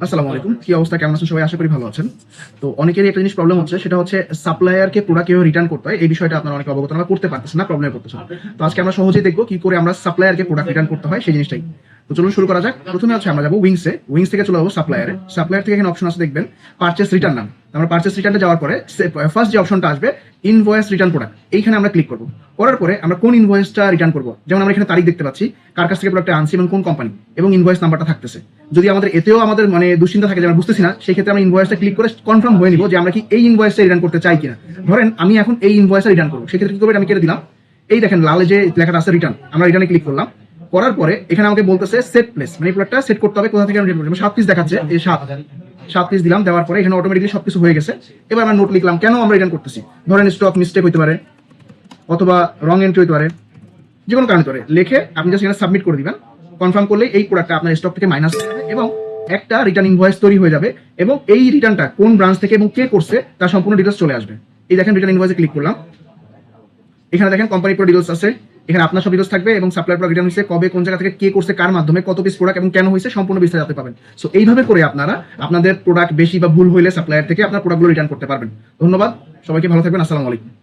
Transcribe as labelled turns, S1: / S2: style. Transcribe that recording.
S1: আসসালামু আলাইকুম, কি অবস্থা, কেমন আছেন সবাই? আশা করি ভালো আছেন। তো অনেকেরই একটা জিনিস প্রবলেম হচ্ছে, সেটা হচ্ছে সাপ্লায়ারকে প্রোডাক্ট কিভাবে রিটার্ন করতে হয়। এই বিষয়টা আপনারা অনেকে অবগত না, করতে পারতেছেন না, প্রবলেমে পড়তেছেন। তো আজকে আমরা সহজেই দেখবো কি করে আমরা সাপ্লায়ারকে প্রোডাক্ট রিটার্ন করতে হয় সেই জিনিসটাই। তো চলুন শুরু করা যাক। প্রথমে হচ্ছে আমরা যাবো উইংসে, উইংস থেকে চলে যাবো সাপ্লায়ারে। সাপ্লায়ার থেকে এখানে অপশন আছে দেখবেন পারচেস রিটার্ন নাম। আমরা পারচেস রিটার্নে যাওয়ার পরে ফার্স্ট যে অপশনটা আসবে ইনভয়েস রিটার্ন প্রোডাক্ট, এইখানে আমরা ক্লিক করবো। করার পরে আমরা কোন ইনভয়েসটা রিটার্ন করবো, যেমন আমরা এখানে তারিখ দেখতে পাচ্ছি, কার কাছ থেকে প্রোডাক্টটা আনছি এবং কোন কোম্পানি, এবং ইনভয়েস নাম্বারটা থাকতেছে। যদি আমাদের এতেও আমাদের মানে দুশ্চিন্তা থাকে যে আমরা বুঝতেছি না, সেই ক্ষেত্রে আমরা ইনভয়েসটা ক্লিক করে কনফার্ম হয়ে নিব যে আমরা কি এই ইনভয়েসটা রিটার্ন করতে চাই কিনা। ধরেন আমি এখন এই ইনভয়েসটা রিটার্ন করবো, সেক্ষেত্রে কি করবো, আমি কেটে দিলাম। এই দেখেন লালে যে লেখাটা আছে রিটার্ন, আমরা রিটার্নে ক্লিক করলাম। করার পরে এখানে আমাকে বলতেছে সেট প্লেস, মানে প্রোডাক্টটা সেট করতে হবে কোথা থেকে আমি রিটার্ন করবো। 7 পিস দেখাচ্ছে, এই 7 পিস দিলাম, দেওয়ার পরে এখানে অটোমেটিকলি সবকিছু হয়ে গেছে। এবার আমরা নোট লিখলাম কেন আমরা রিটার্ন করতেছি। ধরেন স্টক মিস্টেক হইতে পারে, অথবা রং এন্ট্রি হইতে পারে, যে কোনো কারণে লিখে আপনি জাস্ট এখানে সাবমিট করে দিবেন। কনফার্ম করলে এই প্রোডাক্টটা আপনার স্টক থেকে মাইনাস হয়ে যাবে এবং একটা রিটার্ন ইনভয়েস তৈরি হয়ে যাবে, এবং এই রিটার্নটা কোন ব্রাঞ্চ থেকে এবং কে করছে তার সম্পূর্ণ ডিটেলস চলে আসবে। এই দেখেন রিটার্ন ইনভয়েসে ক্লিক করলাম, এখানে দেখেন কোম্পানি পুরো ডিটেলস আছে, এখানে আপনার সব ডিটেলস থাকবে এবং সাপ্লায়ার প্রোডাক্ট রিটার্ন হয়েছে কবে, কোন জায়গা থেকে কে করছে, কার মাধ্যমে, কত পিস প্রোডাক্ট এবং কেন হয়েছে, সম্পূর্ণ বিস্তারিত জানতে পাবেন। সো এইভাবে করে আপনারা আপনাদের প্রোডাক্ট বেশি বা ভুল হইলে সাপ্লায়ার থেকে আপনার প্রোডাক্টগুলো রিটার্ন করতে পারবেন। ধন্যবাদ, সবাইকে ভালো থাকবেন। আসসালামু আলাইকুম।